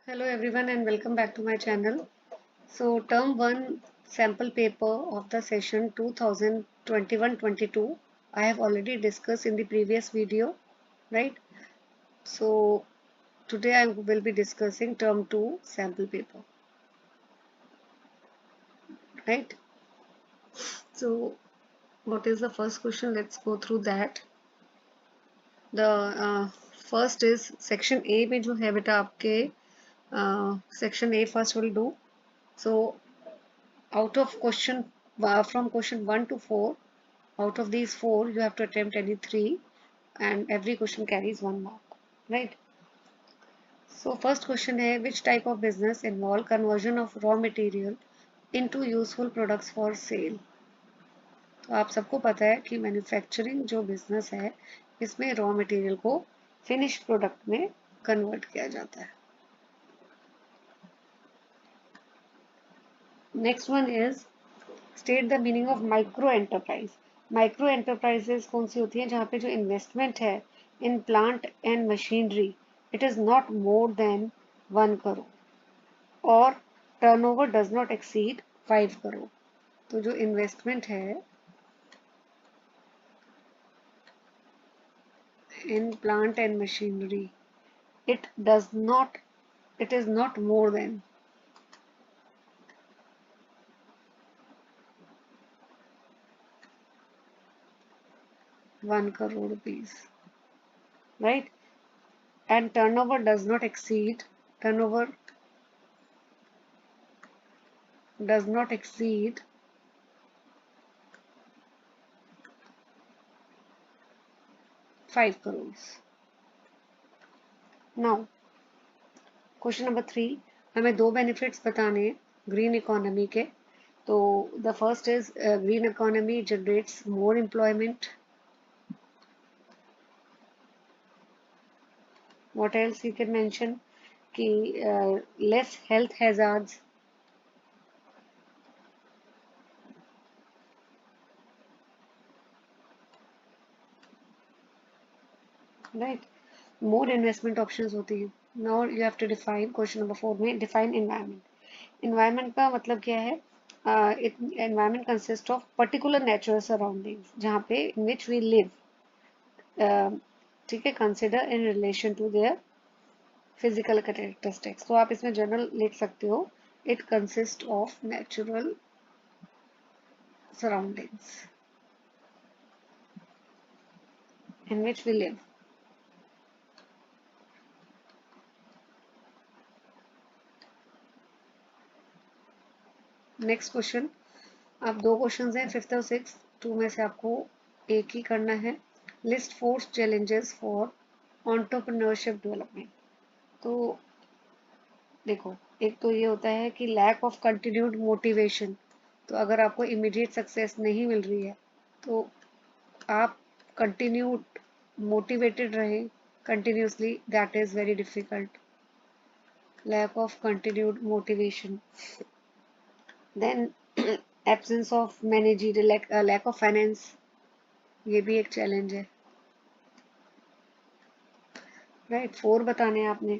Hello everyone and welcome back to my channel. So term 1 sample paper of the session 2021-22 I have already discussed in the previous video, right? So today I will be discussing term 2 sample paper, right? So what is the first question? Let's go through that. The first is section A में जो है बेटा आपके section A first will do. So out of question from question 1 to 4, out of these 4 you have to attempt any 3 and every question carries 1 mark, right? So first question है, which type of business involve conversion of raw material into useful products for sale? तो आप सबको पता है कि manufacturing जो business है इसमें रॉ मटेरियल को फिनिश प्रोडक्ट में कन्वर्ट किया जाता है. Next one is state the meaning of micro enterprise. Micro enterprises कौन सी होती हैं? जहाँ पे जो इन्वेस्टमेंट है in plant and machinery it is not more than 1 crore और turnover does not exceed 5 crore. तो जो इन्वेस्टमेंट है in plant and machinery it does not it is not more than 1 crore rupees, right? And turnover does not exceed 5 crores. Now question number 3, हमें 2 benefits बताने हैं green economy के. तो the first is green economy generates more employment. What else you can mention कि less health hazards. Right, more investment options होती हैं. Now you have to define question number 4 में define environment. Environment का मतलब क्या है? Environment consist of particular natural surroundings जहाँ पे इन विच वी लिव, ठीक है, consider in relation to their physical characteristics. तो आप इसमें जनरल लिख सकते हो, it consist of natural surroundings in which we live. Next question, आप 2 क्वेश्चन हैं, 5th और 6th, 2 में से आपको एक ही करना है. List 4 challenges for entrepreneurship development. तो देखो, एक तो ये होता है कि लैक ऑफ कंटिन्यूड मोटिवेशन. तो अगर आपको इमीडिएट सक्सेस नहीं मिल रही है तो आप कंटिन्यूड मोटिवेटेड रहें continuously, that is very difficult. Lack of continued motivation. Then absence of managerial, lack of finance, ये भी एक चैलेंज है, राइट. 4 बताने हैं आपने.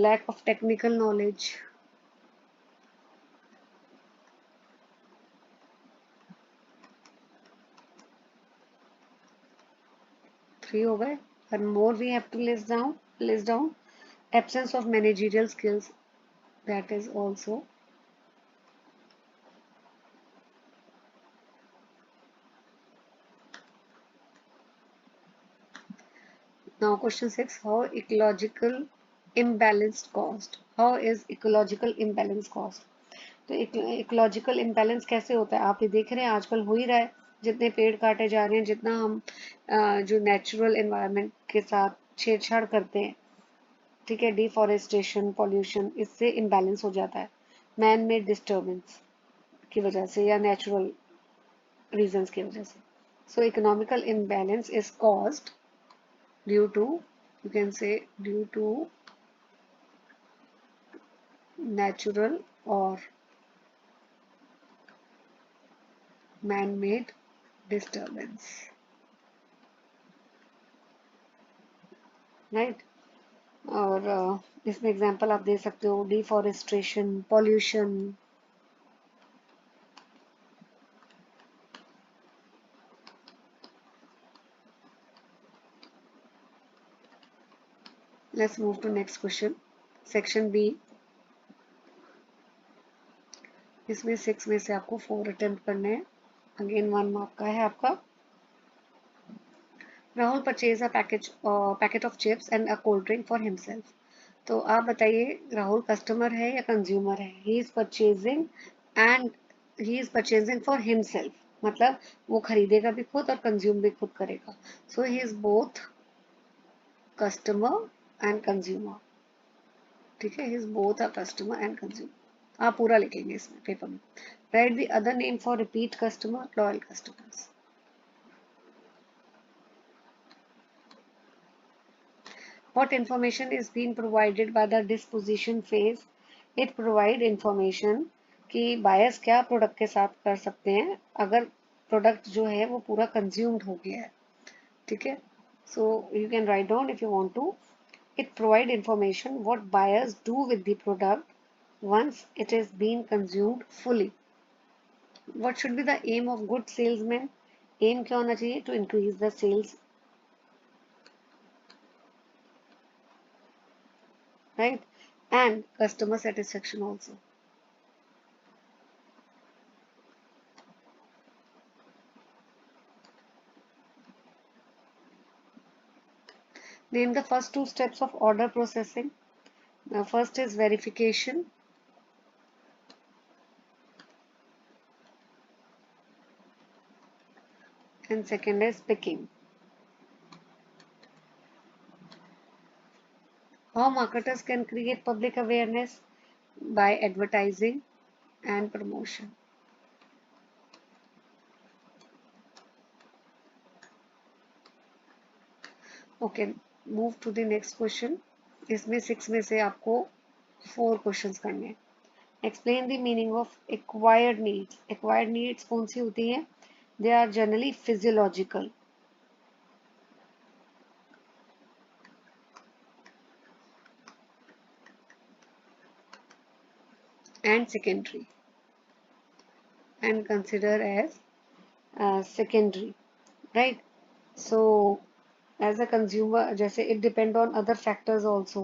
Lack of technical knowledge. 3 हो गए. and more we have to list down absence of managerial skills, that is also. Now question 6, how ecological imbalance caused. How is ecological imbalance caused? तो ecological imbalance कैसे होता है? आप ये देख रहे हैं आजकल हो ही रहा है. जितने पेड़ काटे जा रहे हैं, जितना हम जो नेचुरल एनवायरनमेंट के साथ छेड़छाड़ करते हैं, ठीक है, डिफॉरेस्टेशन, पॉल्यूशन, इससे इम्बैलेंस हो जाता है मैन मेड डिस्टर्बेंस की वजह से या नेचुरल रीजंस की वजह से. So economical imbalance is caused due to, you can say due to natural or man-made disturbance, right? और इसमें एग्जांपल आप दे सकते हो deforestation, pollution. Let's move to next question, section B. इसमें 6 में से आपको 4 अटेम्प्ट करने हैं। अगेन 1 मार्क का है आपका। Rahul purchase a packet of chips and a cold drink for himself. तो आप बताइए राहुल कस्टमर है या कंज्यूमर है? He is purchasing and he is purchasing for himself, मतलब वो खरीदेगा भी खुद और कंज्यूम भी खुद करेगा। So he is both customer and consumer. ठीक है, he is both a customer and consumer. आप पूरा लिखेंगे इसमें पेपर में। Write the other name for repeat customer, loyal customers. What information is being provided by the disposition phase? It provide information कि buyers क्या product के साथ कर सकते हैं अगर प्रोडक्ट जो है वो पूरा कंज्यूम्ड हो गया है। ठीक है, so you can write down if you want to. It provide information what buyers do with the product once it is being consumed fully. What should be the aim of good salesman? Aim क्या होना चाहिए? To increase the sales, right? And customer satisfaction also. Name the first two steps of order processing. Now, first is verification, and second is picking. How marketers can create public awareness? By advertising and promotion. Okay, move to the next question. इसमें 6 में से आपको 4 questions करने हैं। Explain the meaning of acquired needs. Acquired needs कौन सी होती हैं? They are generally physiological and secondary, and considered as secondary, right? So as a consumer, जैसे it depend on other factors also,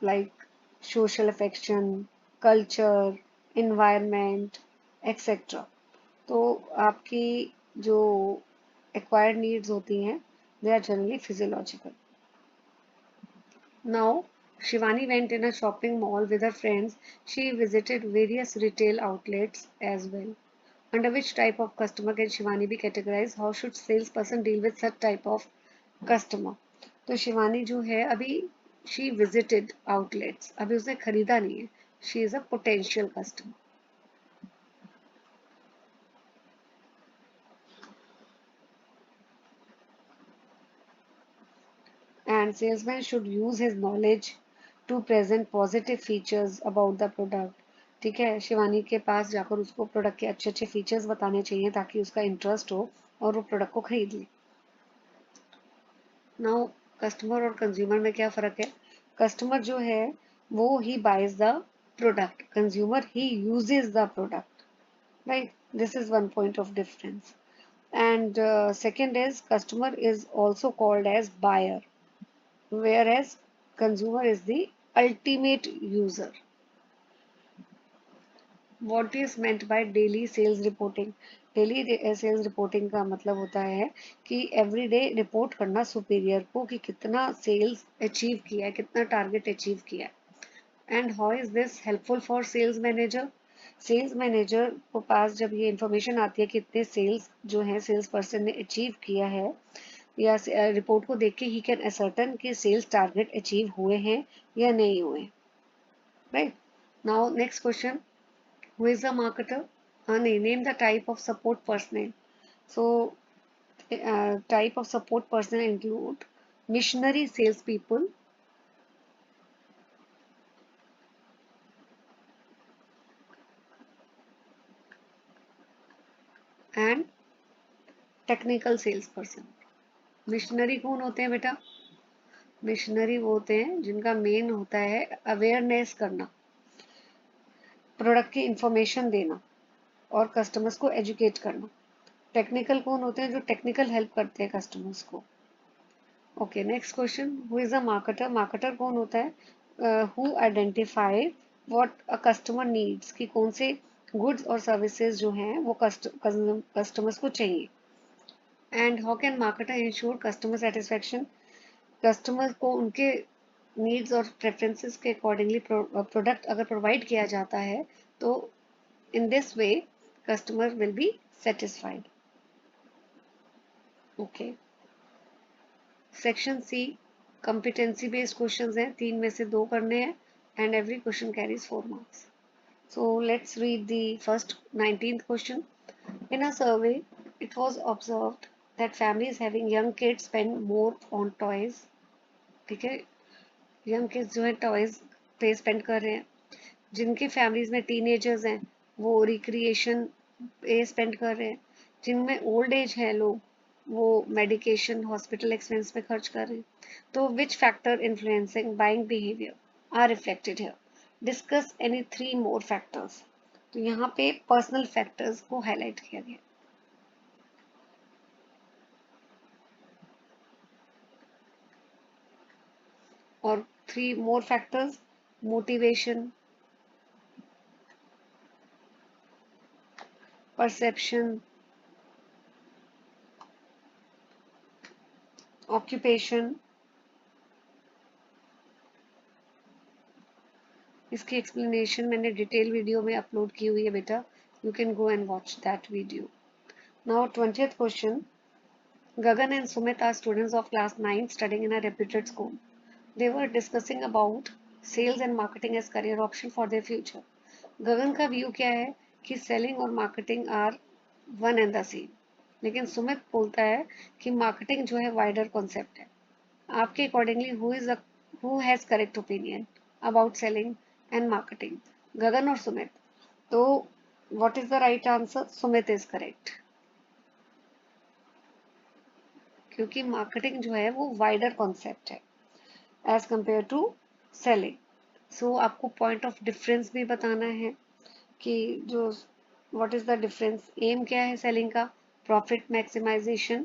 like social affection, culture, environment, etc. तो आपकी जो acquired needs होती हैं, they are generally physiological. Now, Shivani went in a shopping mall with her friends. She visited various retail outlets as well. Under which type of customer can Shivani be categorized? How should salesperson deal with such type of customer? तो शिवानी जो है अभी she visited outlets, अभी उसने खरीदा नहीं है. She is a potential customer. And salesman should use his knowledge to present positive features about the product. ठीक है, शिवानी के पास जाकर उसको प्रोडक्ट के अच्छे अच्छे फीचर्स बताने चाहिए ताकि उसका इंटरेस्ट हो और वो प्रोडक्ट को खरीद ले। नाउ कस्टमर और कंज्यूमर में क्या फर्क है? कस्टमर जो है वो ही बाइज द प्रोडक्ट, कंज्यूमर ही uses the product, right? This is one point of difference. And second is customer is also called as buyer, whereas consumer is the ultimate user. What is meant by daily sales reporting? Daily sales reporting का मतलब होता है कि everyday report करना superior को कि कितना sales achieve किया है, कितना टारगेट अचीव किया है. And how is this helpful for sales manager? Sales manager को पास जब ये इंफॉर्मेशन आती है कि कितने सेल्स जो है सेल्स पर्सन ने अचीव किया है, या रिपोर्ट को देख के ही कैन असर्टन कि सेल्स टारगेट अचीव हुए हैं या नहीं हुए. Right, now next question. Who is the marketer? हाँ नहीं, name the type of support personnel. So type of support personnel include missionary sales people, and technical sales person. Missionary कौन होते हैं बेटा? मिशनरी वो होते हैं जिनका मेन होता है अवेयरनेस करना, प्रोडक्ट की इंफॉर्मेशन देना और कस्टमर्स को एजुकेट करना। टेक्निकल कौन होते हैं? जो टेक्निकल हेल्प करते हैं कस्टमर्स को। Okay, next question, who is a marketer? Marketer कौन होता है? Who identify what a customer needs, कि कौन से गुड्स और सर्विसेज जो हैं वो कस्टमर्स को चाहिए। And how can marketer ensure customer satisfaction? Customer को उनके नीड्स और प्रेफरेंसेस के अकॉर्डिंगली प्रोडक्ट अगर प्रोवाइड किया जाता है तो in this way customer will be satisfied. Okay, section C competency based questions हैं, 3 में से 2 करने हैं and every question carries 4 marks. So let's read the first 19th question. In a survey, it was observed that families having young kids spend more on toys. ठीक है, young kids जो है toys पे स्पेंड कर रहे हैं। जिनकी families में टीनेजर्स हैं वो रिक्रिएशन पे स्पेंड कर रहे हैं। जिनमें ओल्ड एज है लोग वो मेडिकेशन हॉस्पिटल एक्सपेंस में खर्च कर रहे हैं। तो which factor influencing buying behaviour are reflected here? Discuss any 3 more factors. तो यहाँ पे पर्सनल फैक्टर्स को हाईलाइट किया गया। और 3 more factors, motivation, perception, occupation. इसकी एक्सप्लेनेशन मैंने डिटेल वीडियो में अपलोड की हुई है बेटा, you can go and watch that video. Now 20th question, Gagan and Sumit are students of class 9 studying in a reputed school. They were discussing about sales and marketing as career option for their future. Gagan का view क्या है कि selling और marketing are one and the same, लेकिन सुमित बोलता है कि marketing जो है वाइडर कॉन्सेप्ट है। आपके accordingly who has correct opinion about selling and marketing, Gagan और सुमित? तो what is the right answer? Sumit is correct, क्योंकि मार्केटिंग जो है वो वाइडर कॉन्सेप्ट है एज कंपेयर टू सेलिंग। सो आपको पॉइंट ऑफ डिफरेंस भी बताना है कि जो what is the difference, aim क्या है सेलिंग का? Profit maximisation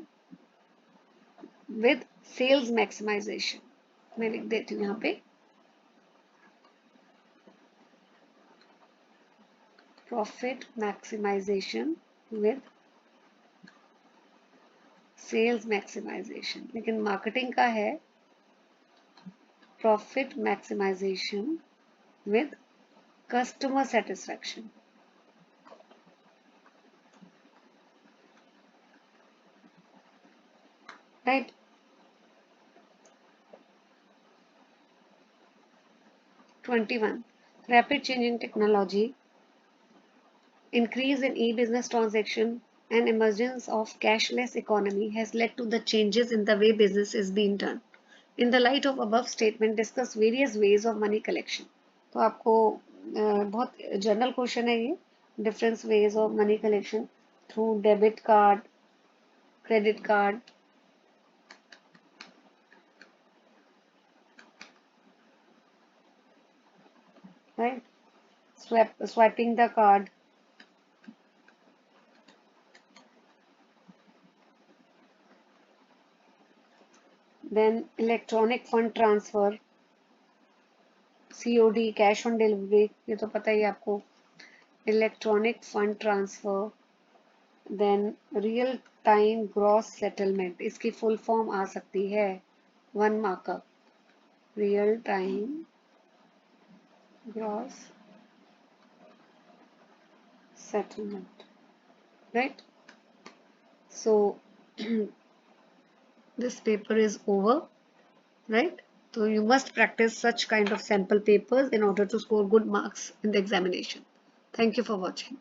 with sales maximisation. मैं लिख देती हूँ यहाँ पे, profit maximisation with sales maximisation. लेकिन मार्केटिंग का है profit maximisation with customer satisfaction. Right, 21, rapid changing technology, increase in e-business transaction and emergence of cashless economy has led to the changes in the way business is being done. In the light of above statement, discuss various ways of money collection. तो आपको बहुत general question है ये, difference ways of money collection through debit card, credit card, right, swiping the card, then electronic fund transfer, COD, cash on delivery, ये तो पता ही है आपको, electronic fund transfer, then real time gross settlement, इसकी full form आ सकती है 1 markup, real time gross settlement, right? So this paper is over, right? So you must practice such kind of sample papers in order to score good marks in the examination. Thank you for watching.